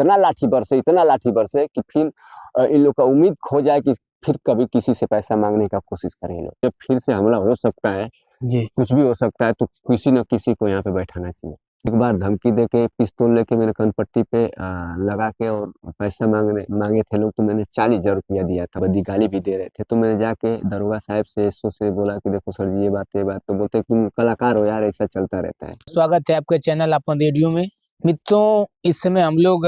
इतना लाठी बरसे कि फिर इन लोग का उम्मीद खो जाए कि फिर कभी किसी से पैसा मांगने का कोशिश करें ये लोग। जब फिर से हमला हो सकता है जी। कुछ भी हो सकता है, तो किसी न किसी को यहाँ पे बैठाना चाहिए। एक बार धमकी देके पिस्तौल लेके मेरे कनपट्टी पे लगा के और पैसा मांगे थे लोग, तो मैंने 40,000 रुपया दिया था। बदी गाली भी दे रहे थे, तो मैंने जाके दरोगा साहब से एसओ से बोला कि देखो सर जी ये बात तो बोलते तुम कलाकार हो यार, ऐसा चलता रहता है। स्वागत है आपके चैनल अपन रेडियो में। मित्रों, इस समय हम लोग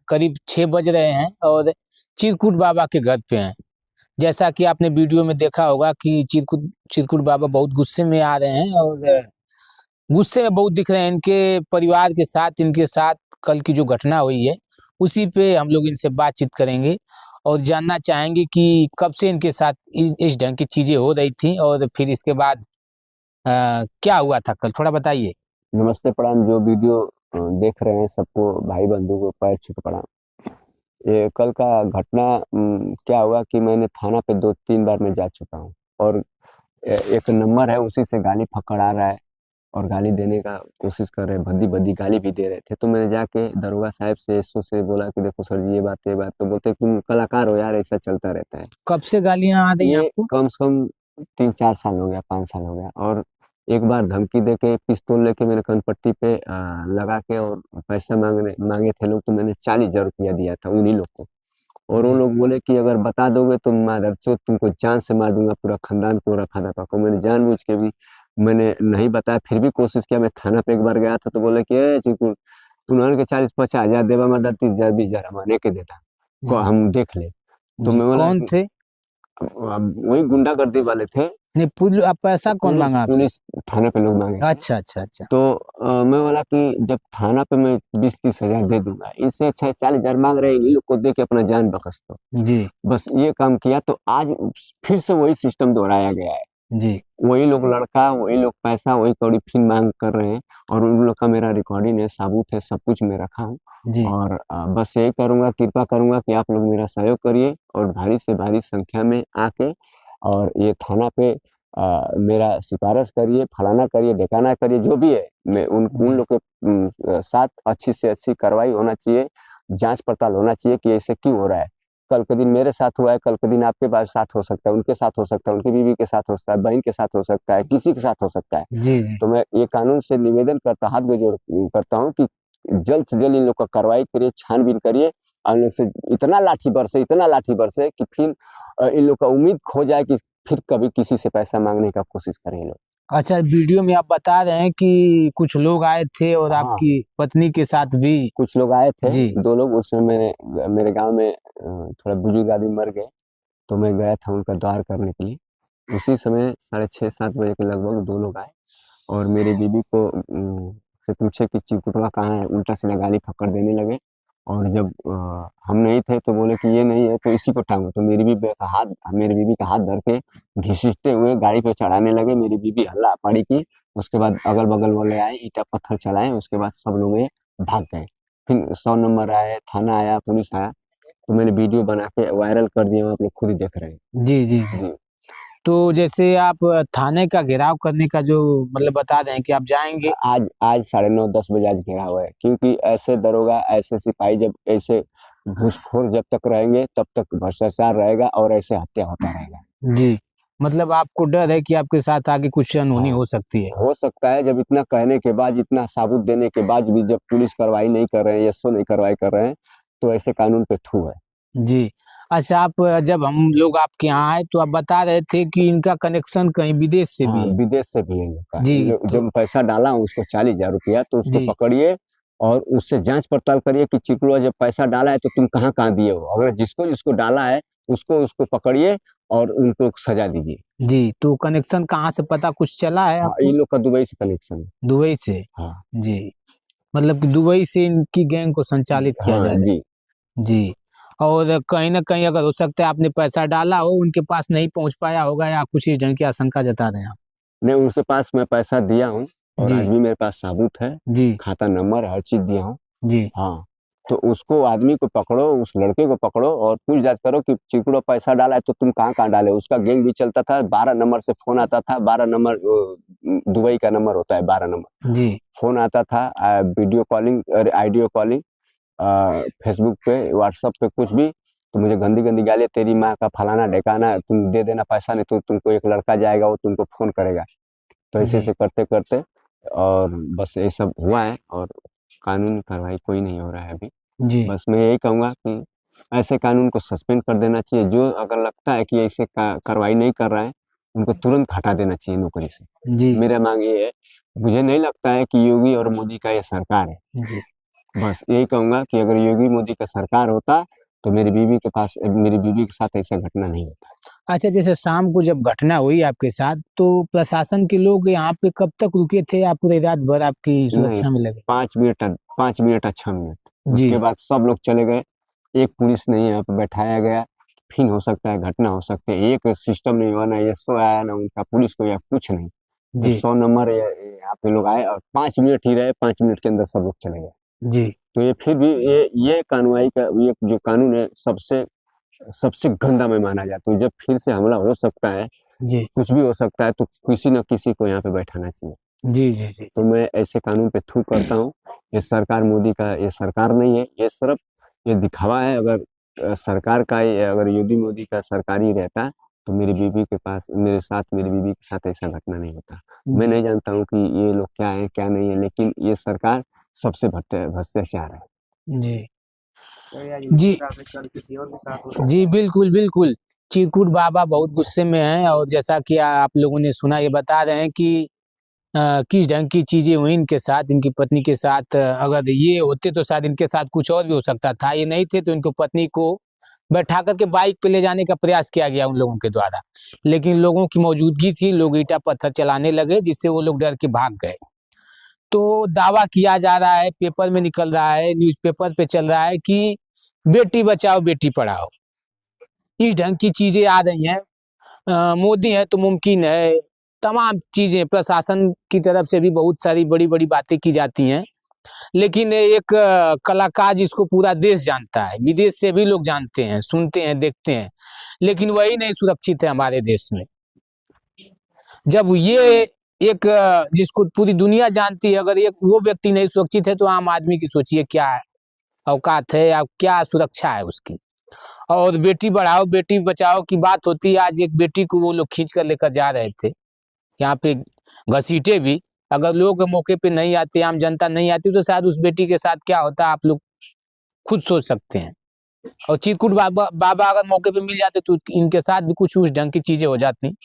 करीब 6 बज रहे हैं और चिरकुट बाबा के घर पे हैं। जैसा कि आपने वीडियो में देखा होगा कि चिरकुट बाबा बहुत गुस्से में आ रहे हैं और गुस्से में बहुत दिख रहे हैं। इनके परिवार के साथ, इनके साथ कल की जो घटना हुई है उसी पे हम लोग इनसे बातचीत करेंगे और जानना चाहेंगे कि कब से इनके साथ इस ढंग की चीजें हो रही थी और फिर इसके बाद क्या हुआ था कल, थोड़ा बताइए। नमस्ते, प्रणाम। जो वीडियो देख रहे हैं सबको, भाई बंधु को पैर छू के प्रणाम। ये कल का घटना क्या हुआ कि मैंने थाना पे 2-3 बार मैं जा चुका हूँ और एक नंबर है उसी से गाली फकड़ा रहा है और गाली देने का कोशिश कर रहे हैं, भद्दी भद्दी गाली भी दे रहे थे। तो मैंने जाके दरोगा साहब से एसओ से बोला कि देखो सर जी ये बात तो बोलते तुम कलाकार हो यार, ऐसा चलता रहता है। कब से गालियां आ रही हैं ये आपको? कम से कम 3-4 साल हो गया, 5 साल हो गया। और एक बार धमकी देके पिस्तौल लेके मेरे कनपट्टी पे लगा के और पैसा मांगे थे लोग, तो मैंने 40,000 रुपया दिया था उन्हीं लोग को। और वो लोग बोले कि अगर बता दोगे तो मादरचोद तुमको जान से मार दूंगा, पूरा खानदान को रफा दफा को। मैंने जानबूझ के भी मैंने नहीं बताया, फिर भी कोशिश किया। मैं थाना पे एक बार गया था तो बोले कि चिरकुट उन्होंने के 40-50,000 देवा, मैं 30,000 20,000 माने के देता को हम देख ले। तो मैं बोला कौन थे? वही गुंडागर्दी वाले थे। नहीं, पुलिस आप पैसा कौन मांगा आपसे? पुलिस थाना पे लोग मांगे। अच्छा अच्छा अच्छा। तो मैं बोला कि जब थाना पे मैं 20-30,000 दे दूंगा, इससे अच्छा 40,000 मांग रहे हैं, इन लोग को दे के अपना जान बकस दो। जी बस ये काम किया। तो आज फिर से वही सिस्टम दोहराया गया है। जी। वही लोग लड़का, वही लोग पैसा, वही कौड़ी फिर मांग कर रहे हैं। और उन लोग का मेरा रिकॉर्डिंग है, सबूत है, सब कुछ मैं रखा हूँ। जी और बस यही करूंगा, कृपा करूंगा कि आप लोग मेरा सहयोग करिए और भारी से भारी संख्या में आके और ये थाना पे मेरा सिफारिश करिए, फलाना करिए, ढेकाना करिए, जो भी है। मैं उन लोग के साथ अच्छी से अच्छी कार्रवाई होना चाहिए, जांच पड़ताल होना चाहिए कि ऐसे क्यों हो रहा है। कल के दिन मेरे साथ हुआ है, कल के दिन आपके पास साथ हो सकता है, उनके साथ हो सकता है, उनकी बीवी के साथ हो सकता है, बहन के साथ हो सकता है, किसी के साथ हो सकता है। जी जी। तो मैं ये कानून से निवेदन करता, हाथ जोड़ करता हूँ कि जल्द से जल्द इन लोग का कार्रवाई करिए, छानबीन करिए और इन लोग से इतना लाठी बरसे कि फिर इन लोग का उम्मीद खो जाए कि फिर कभी किसी से पैसा मांगने का कोशिश करें ये लोग। अच्छा, वीडियो में आप बता रहे हैं कि कुछ लोग आए थे और हाँ, आपकी पत्नी के साथ भी कुछ लोग आए थे, जी 2 लोग। उसमें मेरे गांव में थोड़ा बुजुर्ग आदमी मर गए, तो मैं गया था उनका द्वार करने के लिए। उसी समय 6:30-7 बजे के लगभग 2 लोग आए और मेरी बीवी को से पूछे कि चिरकुटवा कहाँ है, उल्टा सीधा गाली फक्कड़ देने लगे। और जब हम नहीं थे तो बोले कि ये नहीं है तो इसी को टांगो। तो मेरी बीवी का हाथ धर के घसीटते हुए गाड़ी पे चढ़ाने लगे। मेरी बीवी हल्ला पाड़ी की। उसके बाद अगल बगल वाले आए, ईंटा पत्थर चलाए। उसके बाद सब लोग ये भाग गए। फिर 100 नंबर आए, थाना आया, पुलिस आया। तो मैंने वीडियो बना के वायरल कर दिया, आप लोग खुद ही देख रहे हैं। जी जी जी। जी। तो जैसे आप थाने का घेराव करने का जो मतलब बता रहे हैं कि आप जाएंगे। आज 9:30-10 बजे आज घेरा हुआ है, क्योंकि ऐसे दरोगा, ऐसे सिपाही, जब ऐसे घूसखोर जब तक रहेंगे तब तक भ्रष्टाचार रहेगा और ऐसे हत्या होता रहेगा। जी, मतलब आपको डर है कि आपके साथ आगे कुछ अनहोनी हाँ, हो सकती है। हो सकता है। जब इतना कहने के बाद, इतना सबूत देने के बाद भी जब पुलिस कार्रवाई नहीं कर रहे हैं, एसओ नहीं कार्रवाई कर रहे हैं, तो ऐसे कानून पे थू है। जी। अच्छा, आप जब हम लोग आपके यहाँ आए तो आप बता रहे थे कि इनका कनेक्शन कहीं विदेश से हाँ, भी है। विदेश से भी है इन लोग का। जी तो जब पैसा डाला हूँ उसको 40,000 रुपया, तो उसको जी पकड़िए और उससे जांच पड़ताल करिए कि चिरकुटवा जब पैसा डाला है तो तुम कहाँ कहाँ दिए हो। अगर जिसको जिसको डाला है उसको पकड़िए और उनको सजा दीजिए। जी। तो कनेक्शन कहाँ से पता कुछ चला है हाँ, आपको? इन लोग का दुबई से कनेक्शन है। दुबई से? हाँ। जी, मतलब कि दुबई से इनकी गैंग को संचालित किया जा हाँ रहा जी। है। जी। और कहीं ना कहीं अगर हो सकता है आपने पैसा डाला हो, उनके पास नहीं पहुंच पाया होगा या कुछ इस ढंग की आशंका जता रहे हैं आप? नहीं, उनके पास मैं पैसा दिया हूँ और जी आज भी मेरे पास सबूत है, जी खाता नंबर, हर चीज दिया हूँ। जी हाँ। तो उसको, आदमी को पकड़ो, उस लड़के को पकड़ो और पूछ जांच करो कि चिरकुटवा पैसा डाला है तो तुम कहाँ कहाँ डाले। उसका गैंग भी चलता था, 12 नंबर से फोन आता था। 12 नंबर दुबई का नंबर होता है, 12 नंबर जी फोन आता था, वीडियो कॉलिंग और आइडियो कॉलिंग। फेसबुक पे, व्हाट्सएप पे कुछ भी, तो मुझे गंदी गंदी गालियाँ, तेरी माँ का फलाना ढेकाना, तुम दे देना पैसा, नहीं तो तुमको एक लड़का जाएगा, वो तुमको फ़ोन करेगा। तो ऐसे जी ऐसे करते करते और बस ये सब हुआ है, और कानूनी कार्रवाई कोई नहीं हो रहा है अभी। जी बस मैं यही कहूँगा कि ऐसे कानून को सस्पेंड कर देना चाहिए। जो अगर लगता है कि ऐसे कार्रवाई नहीं कर रहा है, उनको तुरंत हटा देना चाहिए नौकरी से। जी मेरा मांग ये है, मुझे नहीं लगता है कि योगी और मोदी का ये सरकार है। जी बस यही कहूँगा कि अगर योगी मोदी का सरकार होता, तो मेरी बीवी के साथ ऐसा घटना नहीं होता। अच्छा, जैसे शाम को जब घटना हुई आपके साथ, तो प्रशासन के लोग यहाँ पे कब तक रुके थे? आप पूरी रात भर आपकी नहीं, सुरक्षा में लगे? 5 मिनट 6 मिनट, जी उसके बाद सब लोग चले गए। एक पुलिस नहीं यहाँ पे बैठाया गया, फिर हो सकता है घटना हो सकती है। एक सिस्टम नहीं हुआ, ना एसओ आया, ना उनका पुलिस को या कुछ नहीं। जब जी 100 नंबर यहाँ पे लोग आए और 5 मिनट ही रहे, 5 मिनट के अंदर सब लोग चले गए। जी तो ये फिर भी ये कार्रवाई का ये जो कानून है, सबसे सबसे गंदा मैं माना जाता हूँ। जब फिर से हमला हो सकता है, जी कुछ भी हो सकता है, तो किसी न किसी को यहाँ पे बैठाना चाहिए। जी जी जी तो मैं ऐसे कानून पे थूक करता हूँ। ये सरकार मोदी का ये सरकार नहीं है, ये सिर्फ ये दिखावा है। अगर सरकार का अगर योगी मोदी का सरकार ही रहता, तो मेरी बीवी के साथ ऐसा घटना नहीं होता। मैं जी नहीं जानता हूँ कि ये लोग क्या है क्या नहीं है, लेकिन ये सरकार सबसे भ्रष्टाचार है। जी तो या जी यूपी का कल किसी और के साथ हो सकता जी, है। बिल्कुल, बिल्कुल। चिरकुट बाबा बहुत गुस्से में हैं, और जैसा कि आप लोगों ने सुना, ये बता रहे हैं कि किस ढंग की चीज़ें हुई इनके साथ, इनकी पत्नी के साथ। अगर ये होते तो शायद इनके साथ कुछ और भी हो सकता था। ये नहीं थे तो इनको पत्नी को बैठा कर के बाइक पे ले जाने का प्रयास किया गया उन लोगों के द्वारा। लेकिन लोगों की मौजूदगी थी, लोग ईंटा पत्थर चलाने लगे, जिससे वो लोग डर के भाग गए। तो दावा किया जा रहा है, पेपर में निकल रहा है, न्यूज़पेपर पे चल रहा है कि बेटी बचाओ बेटी पढ़ाओ। इस ढंग की चीज़ें आ रही हैं। मोदी है तो मुमकिन है, तमाम चीज़ें प्रशासन की तरफ से भी बहुत सारी बड़ी-बड़ी बातें की जाती हैं। लेकिन एक कलाकार जिसको पूरा देश जानता है, विदेश से भी लोग जानते हैं, सुनते हैं, देखते हैं, लेकिन वही नहीं सुरक्षित है हमारे देश में। जब ये एक जिसको पूरी दुनिया जानती है, अगर एक वो व्यक्ति नहीं सुरक्षित है, तो आम आदमी की सोचिए क्या औकात है या क्या सुरक्षा है उसकी। और बेटी बढ़ाओ बेटी बचाओ की बात होती है। आज एक बेटी को वो लोग खींच कर लेकर जा रहे थे, यहाँ पे घसीटे भी। अगर लोग मौके पे नहीं आते, आम जनता नहीं आती, तो शायद उस बेटी के साथ क्या होता आप लोग खुद सोच सकते हैं। और चिरकुट बाबा अगर मौके पे मिल जाते तो इनके साथ भी कुछ उस ढंग की चीजें हो जाती।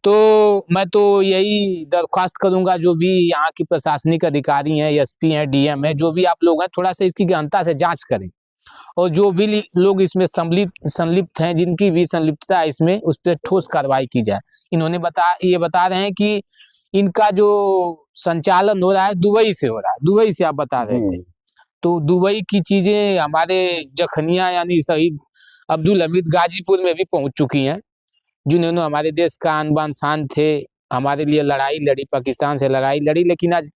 तो मैं तो यही दरख्वास्त करूंगा, जो भी यहाँ की प्रशासनिक अधिकारी हैं, एसपी हैं, डीएम है, जो भी आप लोग हैं, थोड़ा सा इसकी गहनता से जांच करें। और जो भी लोग इसमें संलिप्त हैं, जिनकी भी संलिप्तता है इसमें, उस पर ठोस कार्रवाई की जाए। इन्होंने ये बता रहे हैं कि इनका जो संचालन हो रहा है दुबई से हो रहा है, दुबई से आप बता रहे थे। तो दुबई की चीजें हमारे जखनिया यानी शहीद अब्दुल हमीद गाजीपुर में भी पहुंच चुकी हैं, जिन्होंने हमारे देश का आन बान शान थे, हमारे लिए लड़ाई लड़ी, पाकिस्तान से लड़ाई लड़ी। लेकिन आज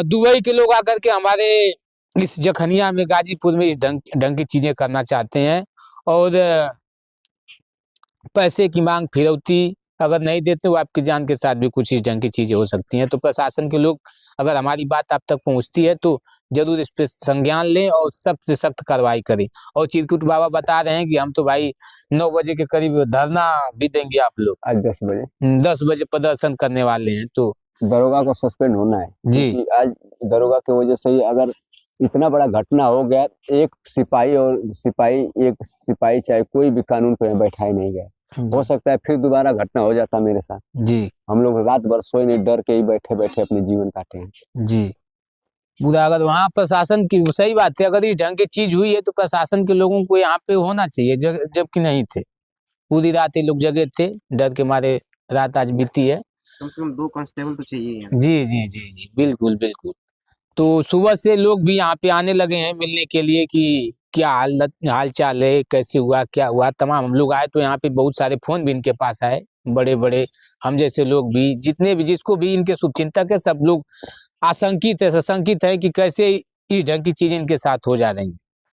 दुबई के लोग आकर के हमारे इस जखनिया में, गाजीपुर में इस ढंग की चीजें करना चाहते हैं। और पैसे की मांग, फिरौती अगर नहीं देते तो आपकी जान के साथ भी कुछ इस ढंग की चीजें हो सकती हैं। तो प्रशासन के लोग, अगर हमारी बात आप तक पहुंचती है तो जरूर इस पे संज्ञान लें और सख्त से सख्त कार्रवाई करें। और चिरकुट बाबा बता रहे हैं कि हम तो भाई 9 बजे के करीब धरना भी देंगे। आप लोग आज 10 बजे 10 बजे प्रदर्शन करने वाले हैं। तो दरोगा को सस्पेंड होना है, जी क्योंकि आज दरोगा की वजह से ही अगर इतना बड़ा घटना हो गया, एक सिपाही चाहे कोई भी कानून पे बैठाए नहीं गया। हो सकता है फिर दोबारा घटना हो जाता मेरे साथ। जी हम लोग रात भर सोए नहीं, डर के ही बैठे बैठे अपने जीवन काटे हैं। जी पूरा, अगर वहाँ प्रशासन की, सही बात है, अगर इस ढंग की चीज हुई है तो प्रशासन के लोगों को यहाँ पे होना चाहिए, जबकि नहीं थे। पूरी रात ये लोग जगे थे, डर के मारे रात आज बीती है। कम से कम 2 कांस्टेबल तो चाहिए यहाँ। जी जी जी जी, बिल्कुल बिल्कुल। तो सुबह से लोग भी यहाँ पे आने लगे हैं मिलने के लिए कि क्या हाल चाल है, कैसे हुआ, क्या हुआ। तमाम हम लोग आए तो यहाँ पे बहुत सारे फोन भी इनके पास आए, बड़े बड़े हम जैसे लोग भी, जितने भी, जिसको भी इनके शुभचिंतक है, सब लोग आशंकित है, सशंकित है कि कैसे इस ढंग की चीजें इनके साथ हो जा रही हैं।